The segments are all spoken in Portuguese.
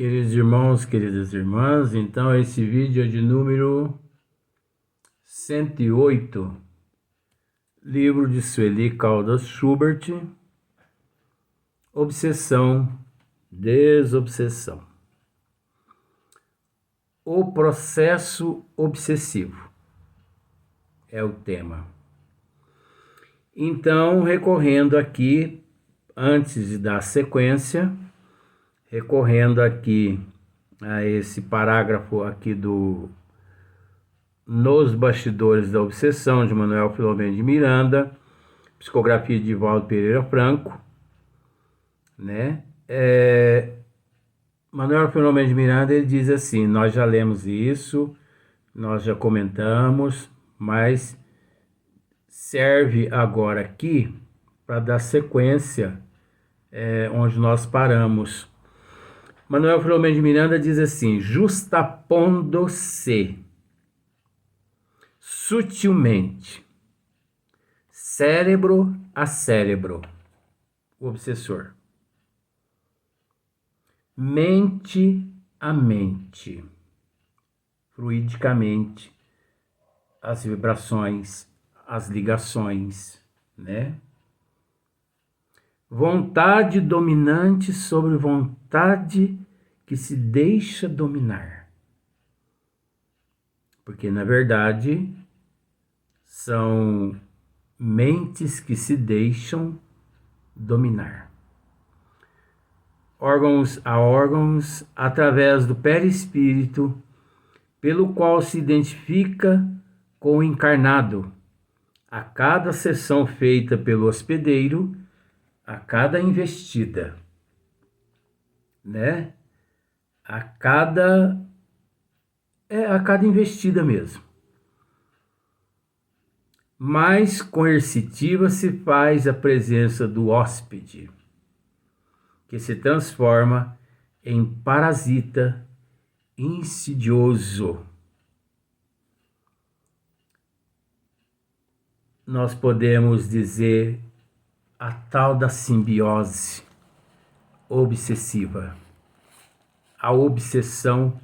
Queridos irmãos, queridas irmãs, então esse vídeo é de número 108, livro de Sueli Caldas Schubert, Obsessão, Desobsessão. O processo obsessivo é o tema. Então, recorrendo aqui, antes de dar sequência, recorrendo aqui a esse parágrafo aqui do Nos Bastidores da Obsessão, de Manuel Filomeno de Miranda, psicografia de Valdo Pereira Franco, né? Manuel Filomeno de Miranda, ele diz assim: nós já lemos isso, nós já comentamos, mas serve agora aqui para dar sequência onde nós paramos. Manuel Filomeno de Miranda diz assim: justapondo-se sutilmente, cérebro a cérebro, o obsessor, mente a mente, fluidicamente, as vibrações, as ligações, né? Vontade dominante sobre vontade que se deixa dominar. Porque, na verdade, são mentes que se deixam dominar. Órgãos a órgãos, através do perispírito, pelo qual se identifica com o encarnado, a cada sessão feita pelo hospedeiro, a cada investida, né? A cada investida mesmo. Mais coercitiva se faz a presença do hóspede, que se transforma em parasita insidioso. Nós podemos dizer a tal da simbiose obsessiva, a obsessão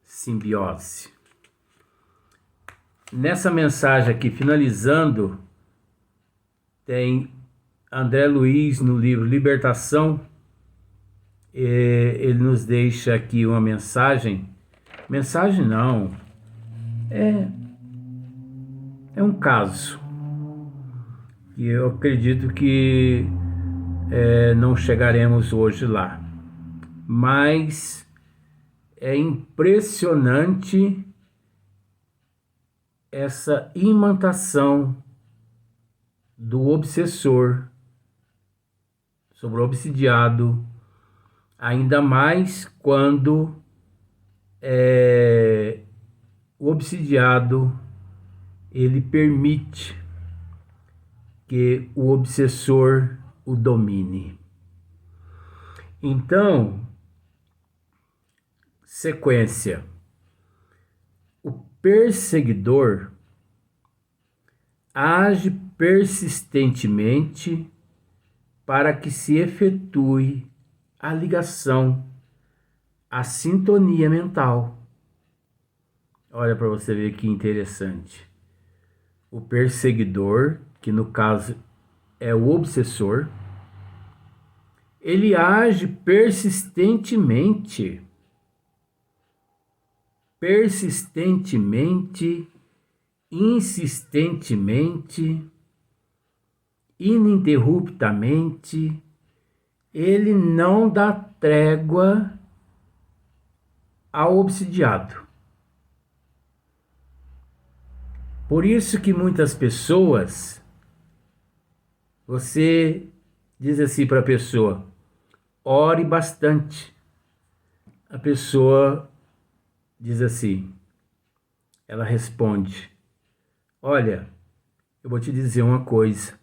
simbiose. Nessa mensagem aqui, finalizando, tem André Luiz no livro Libertação. Ele nos deixa aqui uma mensagem não, é um caso que eu acredito que não chegaremos hoje lá, mas é impressionante essa imantação do obsessor sobre o obsidiado, ainda mais quando o obsidiado ele permite que o obsessor o domine. Então, sequência. O perseguidor age persistentemente para que se efetue a ligação, a sintonia mental. Olha para você ver que interessante. O perseguidor, que no caso é o obsessor, ele age persistentemente, insistentemente, ininterruptamente. Ele não dá trégua ao obsidiado. Por isso que muitas pessoas, você diz assim para a pessoa: ore bastante. A pessoa diz assim, ela responde: olha, eu vou te dizer uma coisa.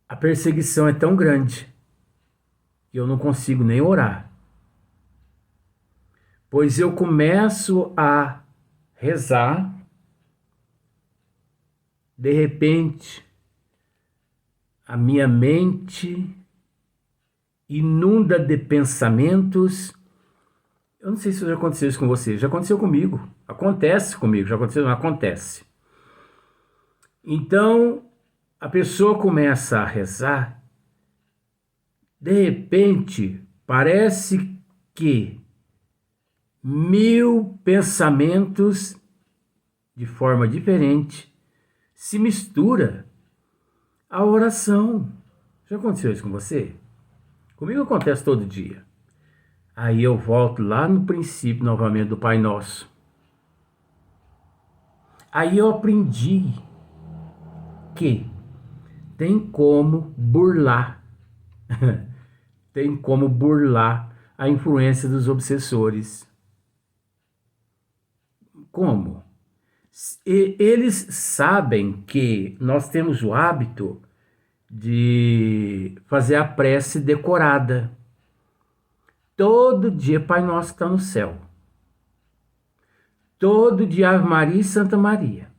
A perseguição é tão grande que eu não consigo nem orar. Pois eu começo a rezar, de repente, a minha mente inunda de pensamentos. Eu não sei se já aconteceu isso com você, já aconteceu comigo, acontece comigo, já aconteceu, não acontece. Então, a pessoa começa a rezar, de repente, parece que 1000 pensamentos de forma diferente se mistura à oração. Já aconteceu isso com você? Comigo acontece todo dia. Aí eu volto lá no princípio novamente do Pai Nosso. Aí eu aprendi que tem como burlar, tem como burlar a influência dos obsessores. Como? Eles sabem que nós temos o hábito de fazer a prece decorada. Todo dia Pai Nosso está no céu. Todo dia Ave Maria e Santa Maria.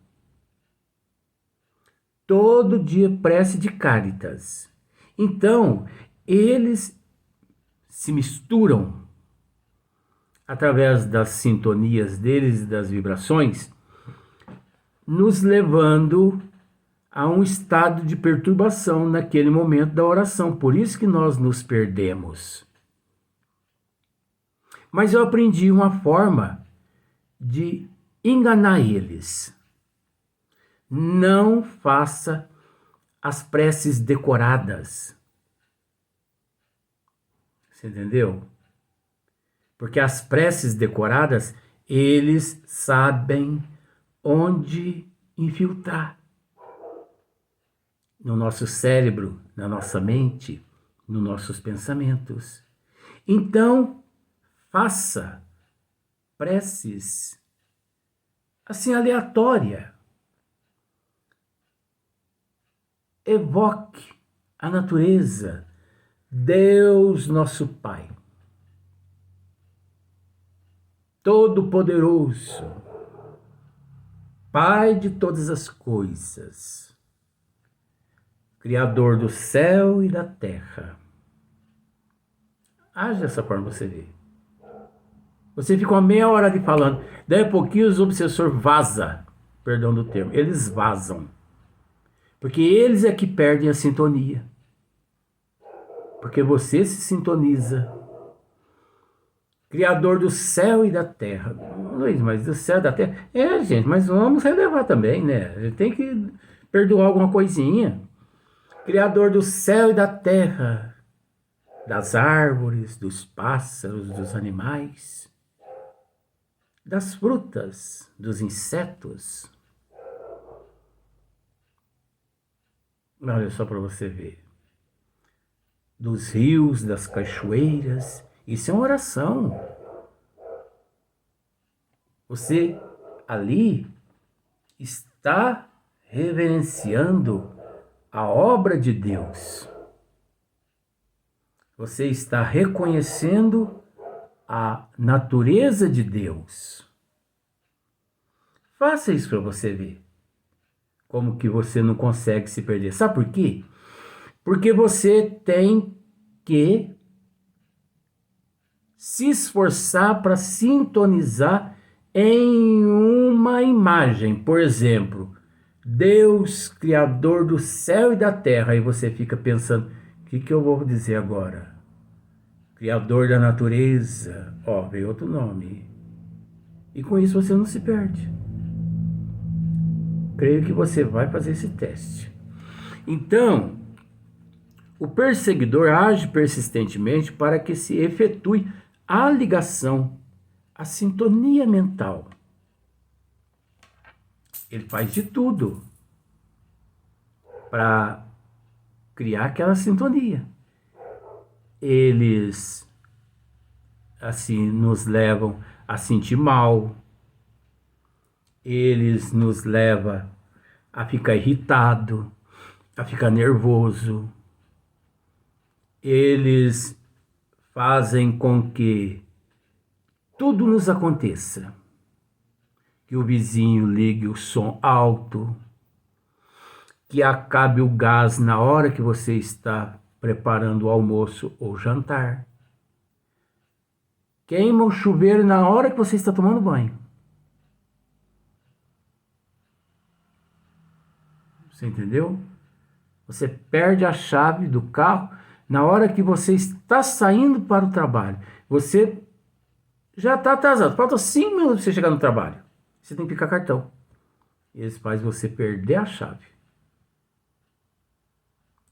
Todo dia prece de Cáritas. Então, eles se misturam através das sintonias deles e das vibrações, nos levando a um estado de perturbação naquele momento da oração. Por isso que nós nos perdemos. Mas eu aprendi uma forma de enganar eles. Não faça as preces decoradas. Você entendeu? Porque as preces decoradas, eles sabem onde infiltrar. No nosso cérebro, na nossa mente, nos nossos pensamentos. Então, faça preces assim aleatória. Evoque a natureza, Deus nosso Pai, Todo-Poderoso, Pai de todas as coisas, Criador do céu e da terra. Age dessa forma, você vê. Você fica uma meia hora ali falando, daí a pouquinho os obsessores vazam, perdão do termo, eles vazam. Porque eles é que perdem a sintonia. Porque você se sintoniza. Criador do céu e da terra. Luiz, mas do céu e da terra? É, gente, mas vamos relevar também, né? A gente tem que perdoar alguma coisinha. Criador do céu e da terra. Das árvores, dos pássaros, dos animais. Das frutas, dos insetos. Olha só para você ver. Dos rios, das cachoeiras. Isso é uma oração. Você ali está reverenciando a obra de Deus. Você está reconhecendo a natureza de Deus. Faça isso para você ver. Como que você não consegue se perder. Sabe por quê? Porque você tem que se esforçar para sintonizar em uma imagem. Por exemplo, Deus, Criador do céu e da terra. Aí você fica pensando, o que eu vou dizer agora? Criador da natureza. Ó, veio outro nome. E com isso você não se perde. Creio que você vai fazer esse teste. Então, o perseguidor age persistentemente para que se efetue a ligação, a sintonia mental. Ele faz de tudo para criar aquela sintonia. Eles, assim, nos levam a sentir mal. Eles nos levam a ficar irritado, a ficar nervoso. Eles fazem com que tudo nos aconteça. Que o vizinho ligue o som alto, que acabe o gás na hora que você está preparando o almoço ou jantar. Queima o chuveiro na hora que você está tomando banho. Você entendeu? Você perde a chave do carro na hora que você está saindo para o trabalho. Você já está atrasado. Falta 5 minutos para você chegar no trabalho. Você tem que picar cartão. Isso faz você perder a chave.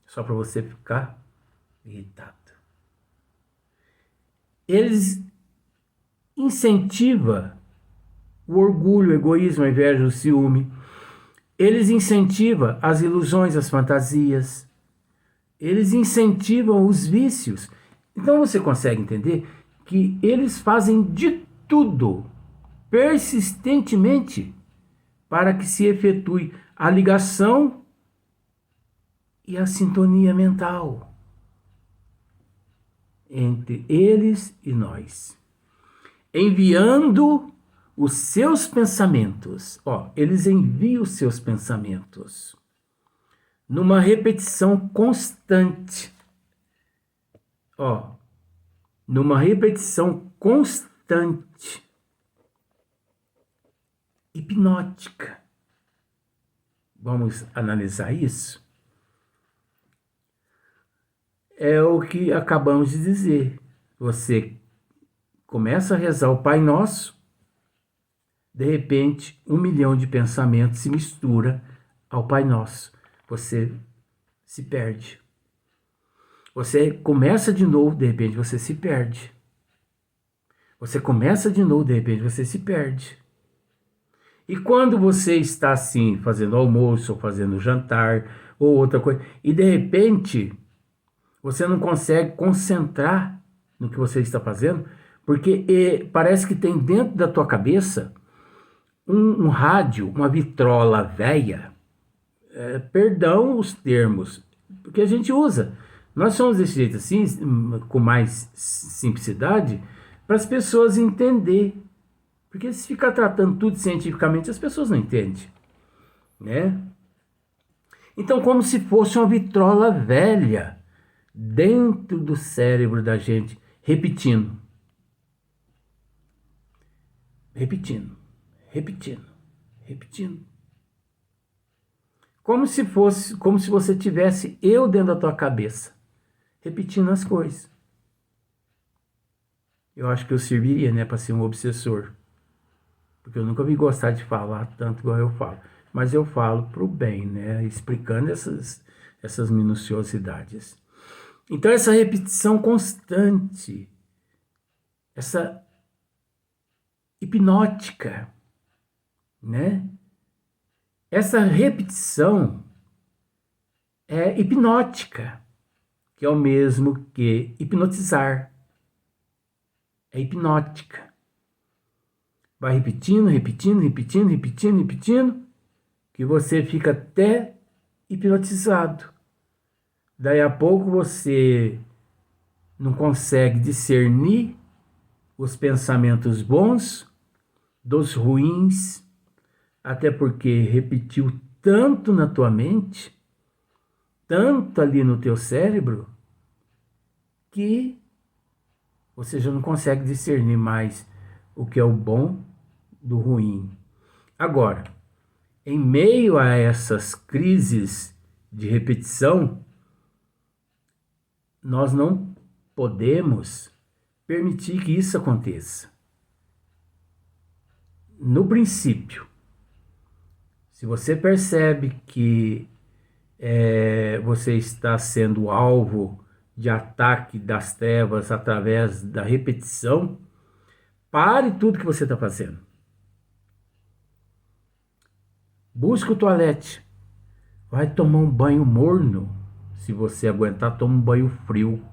Só para você ficar irritado. Eles incentivam o orgulho, o egoísmo, a inveja, o ciúme. Eles incentivam as ilusões, as fantasias. Eles incentivam os vícios. Então você consegue entender que eles fazem de tudo, persistentemente, para que se efetue a ligação e a sintonia mental entre eles e nós, enviando os seus pensamentos. Eles enviam os seus pensamentos numa repetição constante. Numa repetição constante, hipnótica. Vamos analisar isso? É o que acabamos de dizer. Você começa a rezar o Pai Nosso, de repente 1 milhão de pensamentos se mistura ao Pai Nosso. Você se perde. Você começa de novo, de repente você se perde. Você começa de novo, de repente você se perde. E quando você está assim, fazendo almoço, ou fazendo jantar, ou outra coisa, e de repente você não consegue concentrar no que você está fazendo, porque parece que tem dentro da tua cabeça um rádio, uma vitrola velha, perdão os termos, porque a gente usa. Nós somos desse jeito assim, com mais simplicidade, para as pessoas entenderem. Porque se ficar tratando tudo cientificamente, as pessoas não entendem, né? Então, como se fosse uma vitrola velha dentro do cérebro da gente, repetindo. Repetindo, repetindo, repetindo. Como se você tivesse eu dentro da tua cabeça, repetindo as coisas. Eu acho que eu serviria, né, para ser um obsessor. Porque eu nunca vi gostar de falar tanto igual eu falo. Mas eu falo pro bem, né, explicando essas minuciosidades. Então essa repetição constante, essa hipnótica, né? Essa repetição é hipnótica, que é o mesmo que hipnotizar. É hipnótica. Vai repetindo, repetindo, repetindo, repetindo, repetindo, que você fica até hipnotizado. Daí a pouco você não consegue discernir os pensamentos bons dos ruins, até porque repetiu tanto na tua mente, tanto ali no teu cérebro, que você já não consegue discernir mais o que é o bom do ruim. Agora, em meio a essas crises de repetição, nós não podemos permitir que isso aconteça. No princípio, se você percebe que você está sendo alvo de ataque das trevas através da repetição, pare tudo que você está fazendo. Busca o toalete. Vai tomar um banho morno. Se você aguentar, toma um banho frio.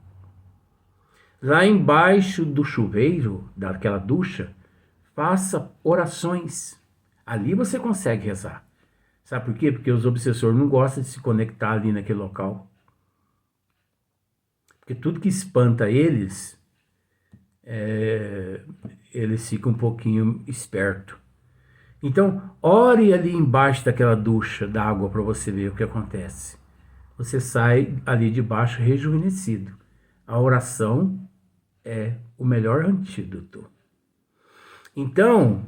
Lá embaixo do chuveiro, daquela ducha, faça orações. Ali você consegue rezar. Sabe por quê? Porque os obsessores não gostam de se conectar ali naquele local. Porque tudo que espanta eles, eles ficam um pouquinho espertos. Então, ore ali embaixo daquela ducha d'água para você ver o que acontece. você sai ali de baixo rejuvenescido. A oração é o melhor antídoto. Então,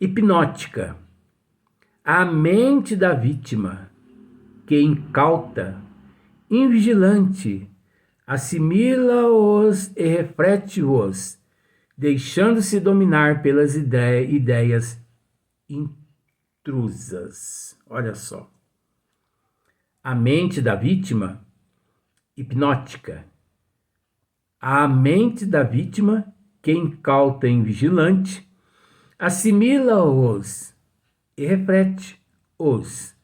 hipnótica. A mente da vítima, que incauta, invigilante, assimila-os e reflete-os, deixando-se dominar pelas ideias intrusas. Olha só. A mente da vítima, hipnótica. A mente da vítima, que incauta e vigilante, assimila-os e reflete-os,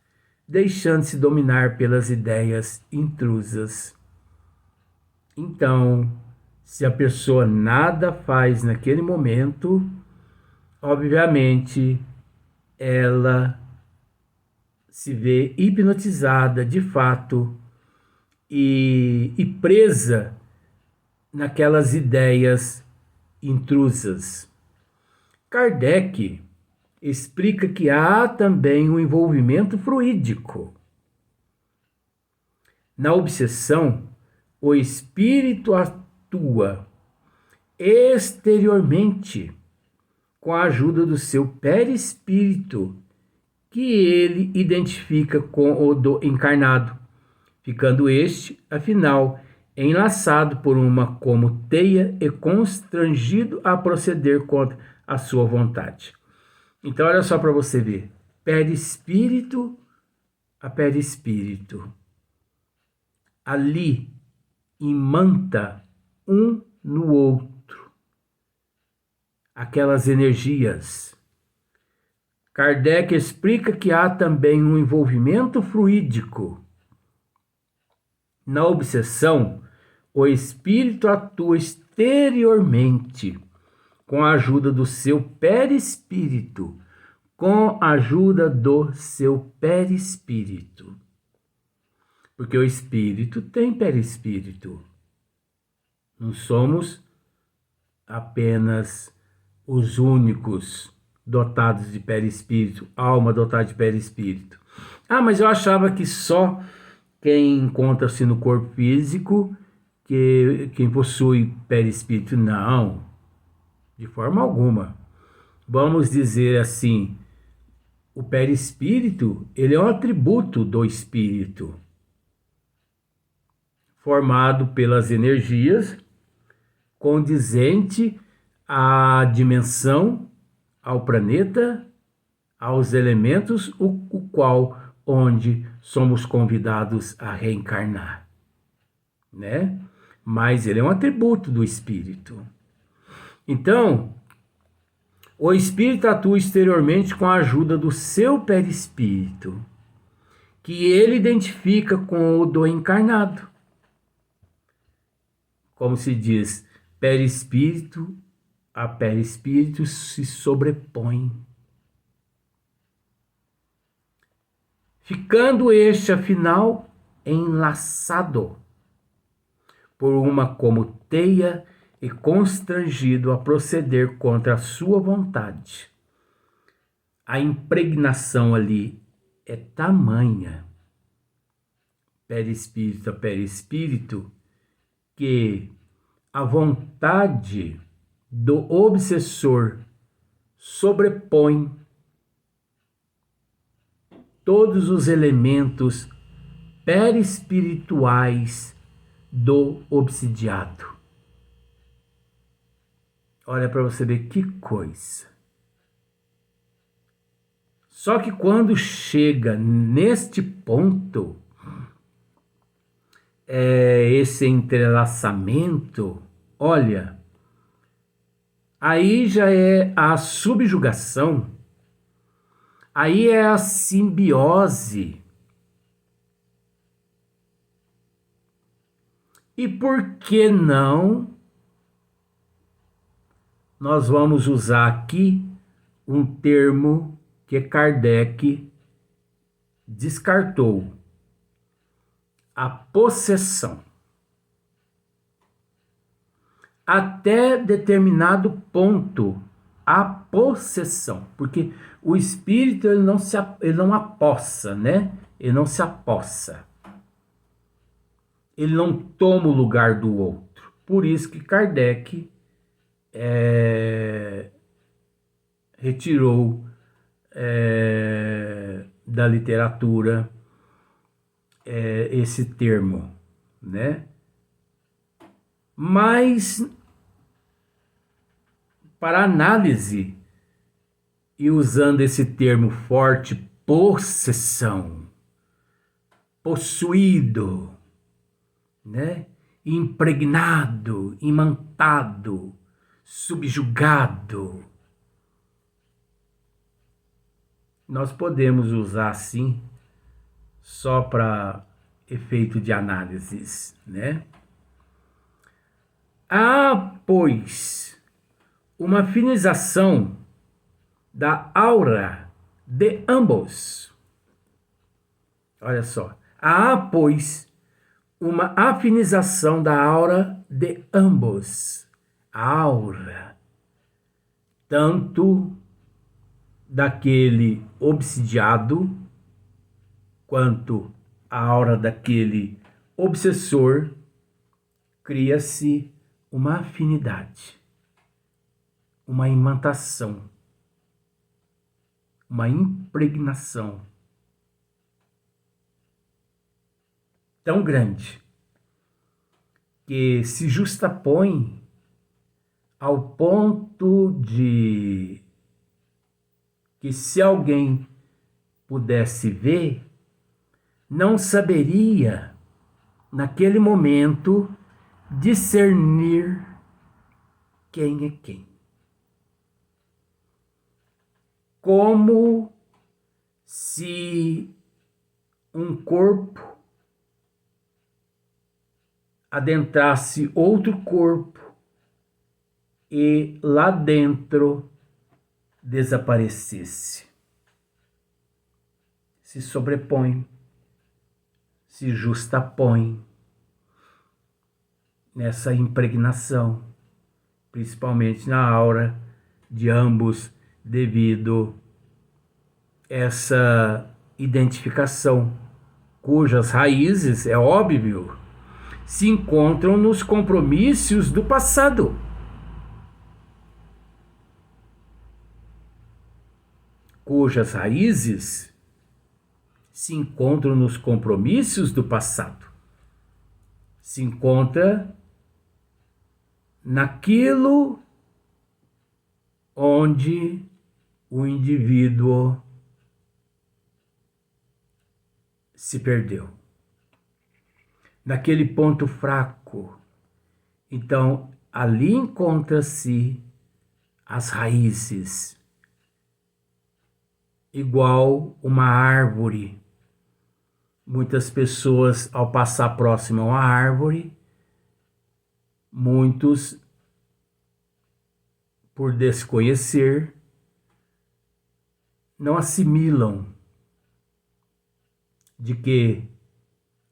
deixando-se dominar pelas ideias intrusas. Então, se a pessoa nada faz naquele momento, obviamente ela se vê hipnotizada de fato e presa naquelas ideias intrusas. Kardec explica que há também um envolvimento fluídico. Na obsessão, o espírito atua exteriormente com a ajuda do seu perispírito, que ele identifica com o do encarnado, ficando este, afinal, enlaçado por uma como teia e constrangido a proceder contra a sua vontade. Então, olha só para você ver. Perispírito a perispírito. Ali, imanta um no outro aquelas energias. Kardec explica que há também um envolvimento fluídico. Na obsessão, o espírito atua exteriormente com a ajuda do seu perispírito, com a ajuda do seu perispírito. Porque o espírito tem perispírito. Não somos apenas os únicos dotados de perispírito, alma dotada de perispírito. Ah, mas eu achava que só quem encontra-se no corpo físico, quem possui perispírito. Não, de forma alguma. Vamos dizer assim, o perispírito, ele é um atributo do espírito, formado pelas energias, condizente à dimensão, ao planeta, aos elementos, onde somos convidados a reencarnar, né? Mas ele é um atributo do espírito. Então, o espírito atua exteriormente com a ajuda do seu perispírito, que ele identifica com o do encarnado. Como se diz, perispírito a perispírito se sobrepõe, ficando este, afinal, enlaçado por uma como teia e constrangido a proceder contra a sua vontade. A impregnação ali é tamanha, perispírito a perispírito, que a vontade do obsessor sobrepõe todos os elementos perispirituais do obsidiado. Olha para você ver que coisa. Só que quando chega neste ponto, esse entrelaçamento, olha, aí já é a subjugação, aí é a simbiose. E por que não nós vamos usar aqui um termo que Kardec descartou? A possessão. Até determinado ponto, a possessão, porque o espírito ele não apossa, né? Ele não se apossa. ele não toma o lugar do outro. Por isso que Kardec retirou da literatura esse termo, né? Mas, para análise, e usando esse termo forte, possessão, possuído, né? Impregnado, imantado, subjugado. Nós podemos usar assim só para efeito de análises, né? Há, pois, uma afinização da aura de ambos. Olha só. Há, pois, uma afinização da aura de ambos. A aura, tanto daquele obsidiado, quanto a aura daquele obsessor, cria-se uma afinidade, uma imantação, uma impregnação tão grande que se justapõe ao ponto de que, se alguém pudesse ver, não saberia, naquele momento, discernir quem é quem. Como se um corpo adentrasse outro corpo e lá dentro desaparecesse. Se sobrepõe, se justapõe nessa impregnação, principalmente na aura de ambos, devido essa identificação, cujas raízes, é óbvio, se encontram nos compromissos do passado. Cujas raízes se encontram nos compromissos do passado. Se encontra naquilo onde o indivíduo se perdeu, naquele ponto fraco. Então, ali encontra-se as raízes, igual uma árvore. Muitas pessoas, ao passar próximo a uma árvore, muitos, por desconhecer, não assimilam de que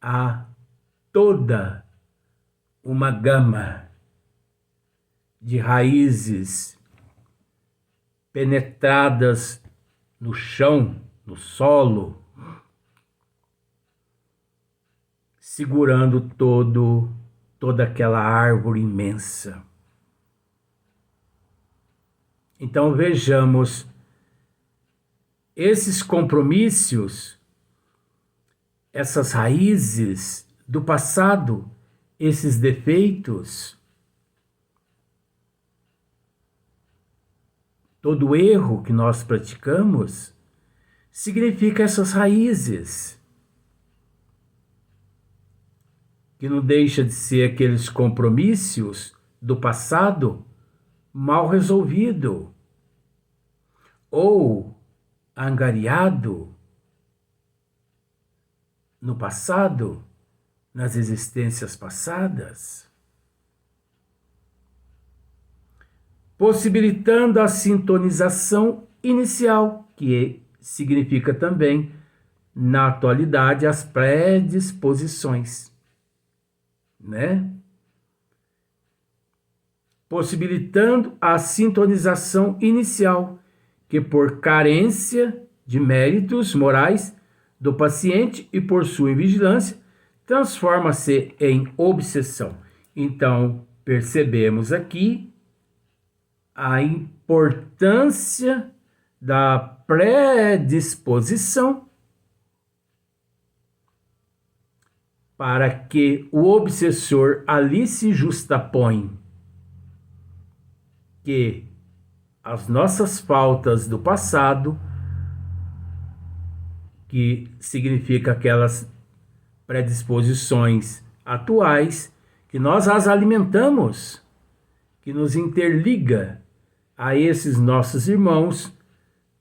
há toda uma gama de raízes penetradas no chão, no solo, segurando toda aquela árvore imensa. Então vejamos, esses compromissos, essas raízes do passado, esses defeitos, todo erro que nós praticamos, significa essas raízes, que não deixa de ser aqueles compromissos do passado mal resolvido ou angariado no passado, nas existências passadas, possibilitando a sintonização inicial, que significa também, na atualidade, as predisposições, né? Possibilitando a sintonização inicial, que por carência de méritos morais do paciente e por sua invigilância, transforma-se em obsessão. Então, percebemos aqui a importância da predisposição para que o obsessor ali se justapõe que as nossas faltas do passado, que significa aquelas predisposições atuais, que nós as alimentamos, que nos interliga a esses nossos irmãos,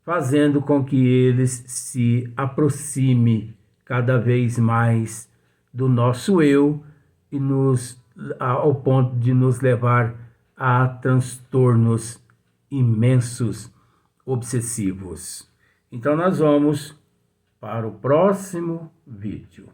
fazendo com que eles se aproximem cada vez mais do nosso eu e ao ponto de nos levar a transtornos imensos, obsessivos. Então nós vamos para o próximo vídeo.